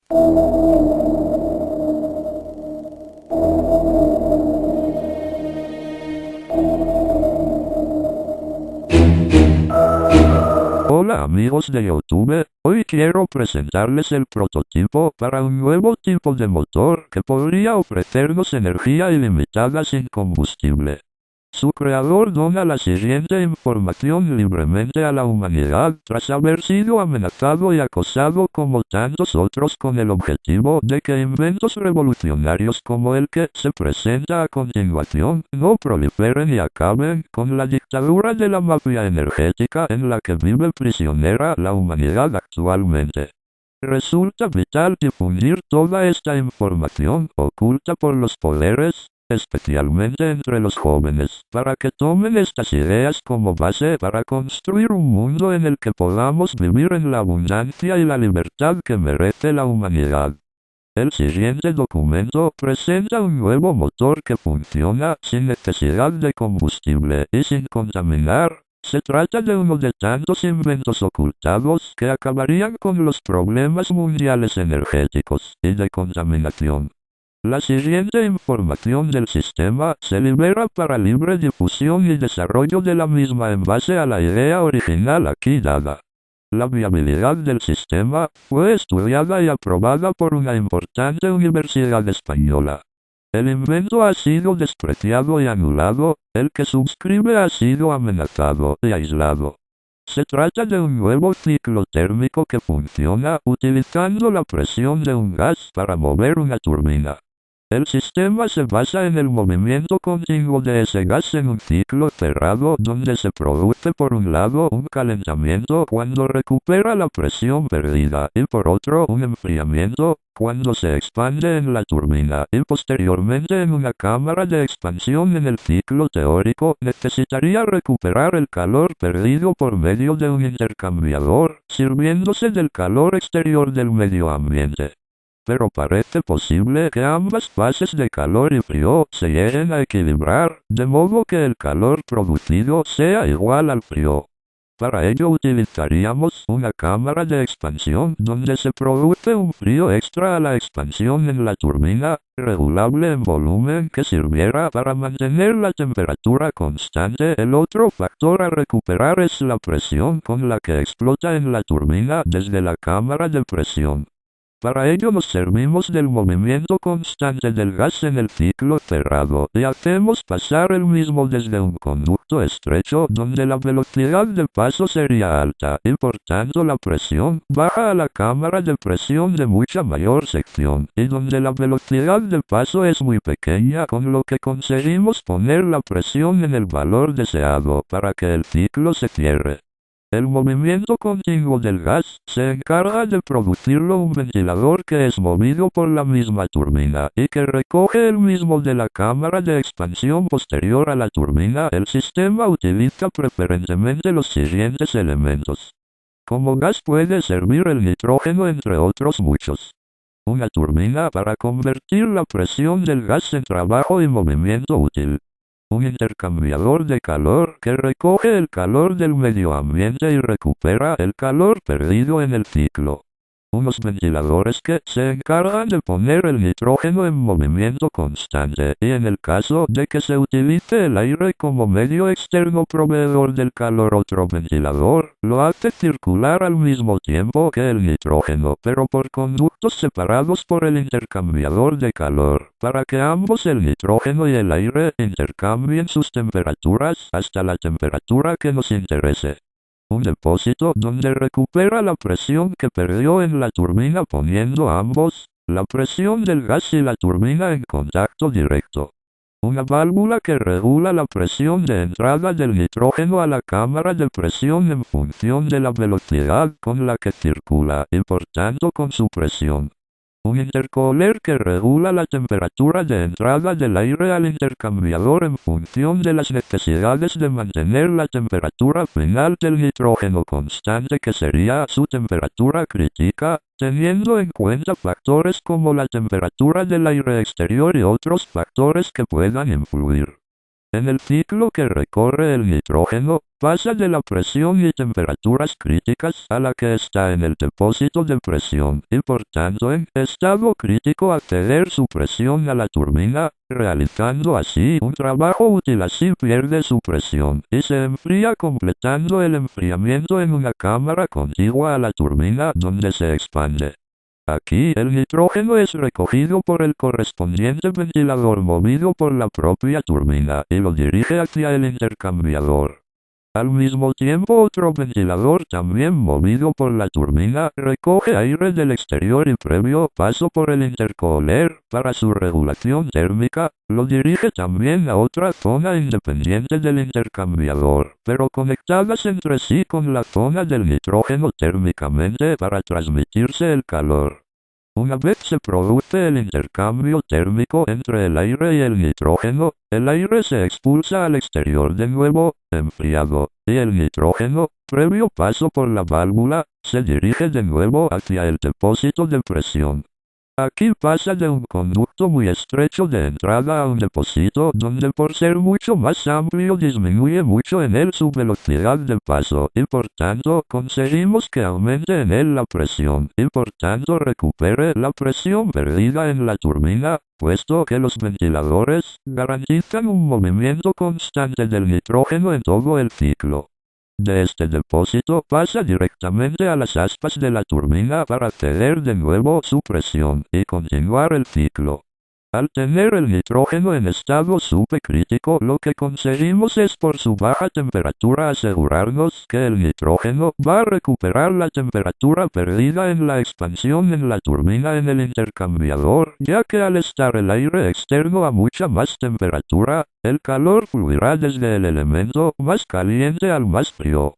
Hola amigos de YouTube, hoy quiero presentarles el prototipo para un nuevo tipo de motor que podría ofrecernos energía ilimitada sin combustible. Su creador dona la siguiente información libremente a la humanidad tras haber sido amenazado y acosado como tantos otros con el objetivo de que inventos revolucionarios como el que se presenta a continuación no proliferen y acaben con la dictadura de la mafia energética en la que vive prisionera la humanidad actualmente. Resulta vital difundir toda esta información oculta por los poderes, especialmente entre los jóvenes, para que tomen estas ideas como base para construir un mundo en el que podamos vivir en la abundancia y la libertad que merece la humanidad. El siguiente documento presenta un nuevo motor que funciona sin necesidad de combustible y sin contaminar. Se trata de uno de tantos inventos ocultados que acabarían con los problemas mundiales energéticos y de contaminación. La siguiente información del sistema se libera para libre difusión y desarrollo de la misma en base a la idea original aquí dada. La viabilidad del sistema fue estudiada y aprobada por una importante universidad española. El invento ha sido despreciado y anulado, el que suscribe ha sido amenazado y aislado. Se trata de un nuevo ciclo térmico que funciona utilizando la presión de un gas para mover una turbina. El sistema se basa en el movimiento continuo de ese gas en un ciclo cerrado donde se produce por un lado un calentamiento cuando recupera la presión perdida y por otro un enfriamiento cuando se expande en la turbina y posteriormente en una cámara de expansión. En el ciclo teórico necesitaría recuperar el calor perdido por medio de un intercambiador, sirviéndose del calor exterior del medio ambiente. Pero parece posible que ambas fases de calor y frío se lleguen a equilibrar, de modo que el calor producido sea igual al frío. Para ello utilizaríamos una cámara de expansión donde se produce un frío extra a la expansión en la turbina, regulable en volumen que sirviera para mantener la temperatura constante. El otro factor a recuperar es la presión con la que explota en la turbina desde la cámara de presión. Para ello nos servimos del movimiento constante del gas en el ciclo cerrado y hacemos pasar el mismo desde un conducto estrecho donde la velocidad de paso sería alta y por tanto la presión baja a la cámara de presión de mucha mayor sección y donde la velocidad de paso es muy pequeña, con lo que conseguimos poner la presión en el valor deseado para que el ciclo se cierre. El movimiento continuo del gas se encarga de producirlo un ventilador que es movido por la misma turbina y que recoge el mismo de la cámara de expansión posterior a la turbina. El sistema utiliza preferentemente los siguientes elementos. Como gas puede servir el nitrógeno entre otros muchos. Una turbina para convertir la presión del gas en trabajo y movimiento útil. Un intercambiador de calor que recoge el calor del medio ambiente y recupera el calor perdido en el ciclo. Unos ventiladores que se encargan de poner el nitrógeno en movimiento constante y en el caso de que se utilice el aire como medio externo proveedor del calor, otro ventilador lo hace circular al mismo tiempo que el nitrógeno, pero por conductos separados por el intercambiador de calor, para que ambos, el nitrógeno y el aire, intercambien sus temperaturas hasta la temperatura que nos interese. Un depósito donde recupera la presión que perdió en la turbina poniendo ambos, la presión del gas y la turbina en contacto directo. Una válvula que regula la presión de entrada del nitrógeno a la cámara de presión en función de la velocidad con la que circula y por tanto con su presión. Un intercooler que regula la temperatura de entrada del aire al intercambiador en función de las necesidades de mantener la temperatura final del nitrógeno constante, que sería su temperatura crítica, teniendo en cuenta factores como la temperatura del aire exterior y otros factores que puedan influir. En el ciclo que recorre el nitrógeno, pasa de la presión y temperaturas críticas a la que está en el depósito de presión y por tanto en estado crítico acceder su presión a la turbina, realizando así un trabajo útil. Así pierde su presión y se enfría, completando el enfriamiento en una cámara contigua a la turbina donde se expande. Aquí el nitrógeno es recogido por el correspondiente ventilador movido por la propia turbina y lo dirige hacia el intercambiador. Al mismo tiempo otro ventilador también movido por la turbina recoge aire del exterior y previo paso por el intercooler para su regulación térmica, lo dirige también a otra zona independiente del intercambiador, pero conectadas entre sí con la zona del nitrógeno térmicamente para transmitirse el calor. Una vez se produce el intercambio térmico entre el aire y el nitrógeno, el aire se expulsa al exterior de nuevo, enfriado, y el nitrógeno, previo paso por la válvula, se dirige de nuevo hacia el depósito de presión. Aquí pasa de un conducto muy estrecho de entrada a un depósito donde por ser mucho más amplio disminuye mucho en él su velocidad de paso y por tanto conseguimos que aumente en él la presión y por tanto recupere la presión perdida en la turbina, puesto que los ventiladores garantizan un movimiento constante del nitrógeno en todo el ciclo. De este depósito pasa directamente a las aspas de la turbina para acceder de nuevo su presión y continuar el ciclo. Al tener el nitrógeno en estado supercrítico, lo que conseguimos es por su baja temperatura asegurarnos que el nitrógeno va a recuperar la temperatura perdida en la expansión en la turbina en el intercambiador, ya que al estar el aire externo a mucha más temperatura, el calor fluirá desde el elemento más caliente al más frío.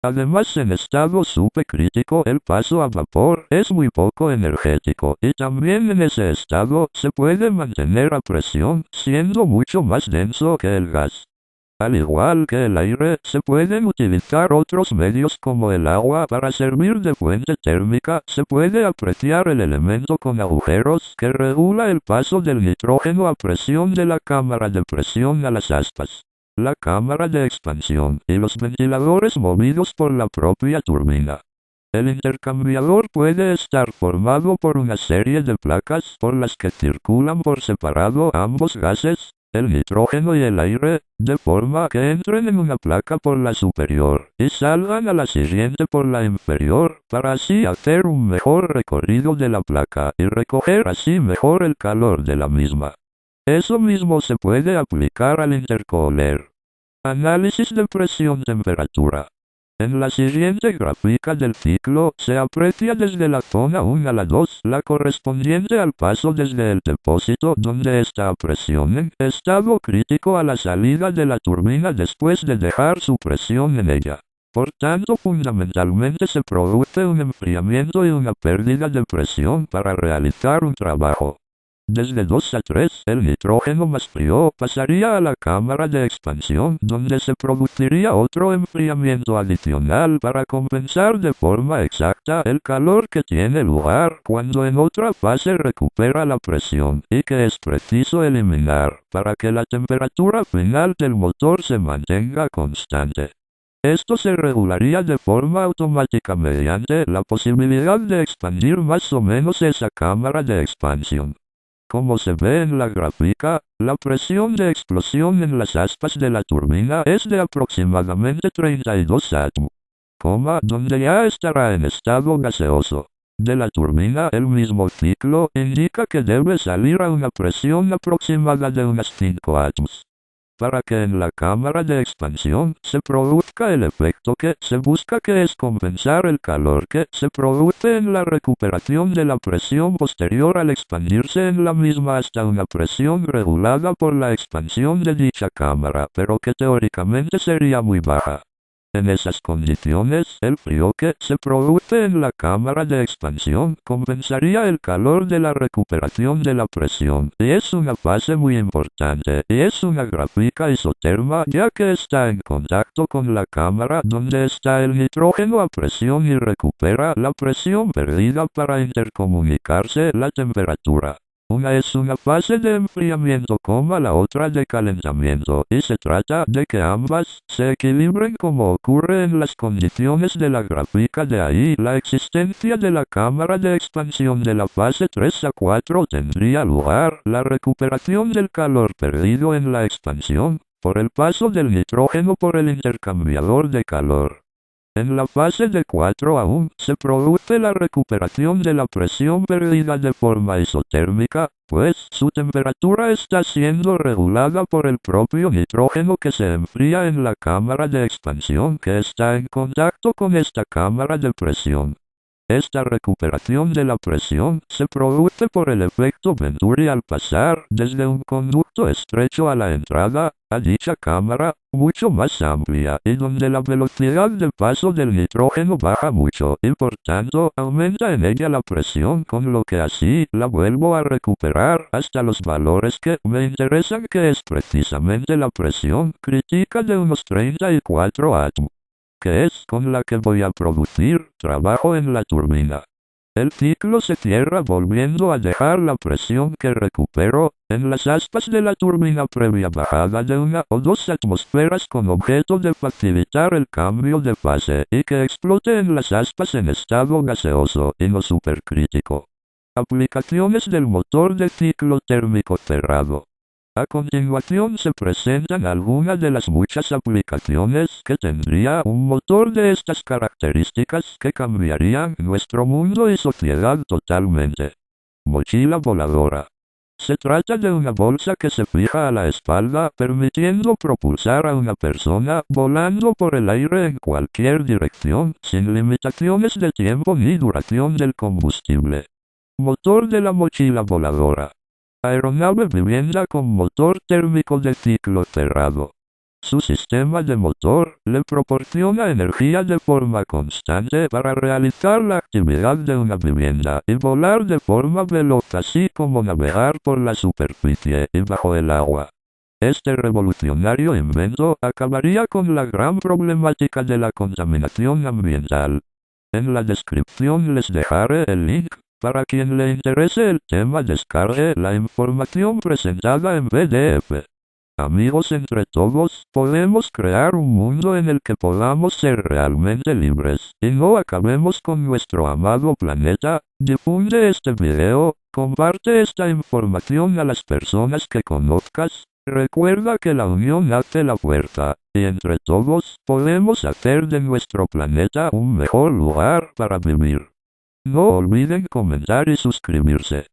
Además, en estado supercrítico el paso a vapor es muy poco energético y también en ese estado se puede mantener a presión, siendo mucho más denso que el gas. Al igual que el aire, se pueden utilizar otros medios como el agua para servir de fuente térmica. Se puede apreciar el elemento con agujeros que regula el paso del nitrógeno a presión de la cámara de presión a las aspas, la cámara de expansión y los ventiladores movidos por la propia turbina. El intercambiador puede estar formado por una serie de placas por las que circulan por separado ambos gases, el nitrógeno y el aire, de forma que entren en una placa por la superior y salgan a la siguiente por la inferior, para así hacer un mejor recorrido de la placa y recoger así mejor el calor de la misma. Eso mismo se puede aplicar al intercooler. Análisis de presión-temperatura. En la siguiente gráfica del ciclo se aprecia desde la zona 1 a la 2 la correspondiente al paso desde el depósito donde está a presión en estado crítico a la salida de la turbina después de dejar su presión en ella. Por tanto, fundamentalmente se produce un enfriamiento y una pérdida de presión para realizar un trabajo. Desde 2 a 3, el nitrógeno más frío pasaría a la cámara de expansión, donde se produciría otro enfriamiento adicional para compensar de forma exacta el calor que tiene lugar cuando en otra fase recupera la presión y que es preciso eliminar para que la temperatura final del motor se mantenga constante. Esto se regularía de forma automática mediante la posibilidad de expandir más o menos esa cámara de expansión. Como se ve en la gráfica, la presión de explosión en las aspas de la turbina es de aproximadamente 32 atm, donde ya estará en estado gaseoso. De la turbina, el mismo ciclo indica que debe salir a una presión aproximada de unas 5 atm. Para que en la cámara de expansión se produzca el efecto que se busca, que es compensar el calor que se produce en la recuperación de la presión posterior al expandirse en la misma hasta una presión regulada por la expansión de dicha cámara, pero que teóricamente sería muy baja. En esas condiciones, el frío que se produce en la cámara de expansión compensaría el calor de la recuperación de la presión, y es una fase muy importante, y es una gráfica isoterma ya que está en contacto con la cámara donde está el nitrógeno a presión y recupera la presión perdida para intercomunicarse la temperatura. Una es una fase de enfriamiento como la otra de calentamiento, y se trata de que ambas se equilibren como ocurre en las condiciones de la gráfica. De ahí la existencia de la cámara de expansión de la fase 3 a 4 tendría lugar la recuperación del calor perdido en la expansión, por el paso del nitrógeno por el intercambiador de calor. En la fase de 4 aún se produce la recuperación de la presión perdida de forma isotérmica, pues su temperatura está siendo regulada por el propio nitrógeno que se enfría en la cámara de expansión que está en contacto con esta cámara de presión. Esta recuperación de la presión se produce por el efecto Venturi al pasar desde un conducto estrecho a la entrada a dicha cámara, mucho más amplia y donde la velocidad de paso del nitrógeno baja mucho y por tanto aumenta en ella la presión, con lo que así la vuelvo a recuperar hasta los valores que me interesan, que es precisamente la presión crítica de unos 34 atm, que es con la que voy a producir trabajo en la turbina. El ciclo se cierra volviendo a dejar la presión que recupero en las aspas de la turbina previa bajada de 1 o 2 atmósferas, con objeto de facilitar el cambio de fase y que explote en las aspas en estado gaseoso y no supercrítico. Aplicaciones del motor de ciclo térmico cerrado. A continuación se presentan algunas de las muchas aplicaciones que tendría un motor de estas características que cambiarían nuestro mundo y sociedad totalmente. Mochila voladora. Se trata de una bolsa que se fija a la espalda, permitiendo propulsar a una persona volando por el aire en cualquier dirección, sin limitaciones de tiempo ni duración del combustible. Motor de la mochila voladora. Aeronave vivienda con motor térmico de ciclo cerrado. Su sistema de motor le proporciona energía de forma constante para realizar la actividad de una vivienda y volar de forma veloz, así como navegar por la superficie y bajo el agua. Este revolucionario invento acabaría con la gran problemática de la contaminación ambiental. En la descripción les dejaré el link. Para quien le interese el tema, descargue la información presentada en PDF. Amigos, entre todos podemos crear un mundo en el que podamos ser realmente libres y no acabemos con nuestro amado planeta. Difunde este video, comparte esta información a las personas que conozcas. Recuerda que la unión hace la fuerza, y entre todos podemos hacer de nuestro planeta un mejor lugar para vivir. No olviden comentar y suscribirse.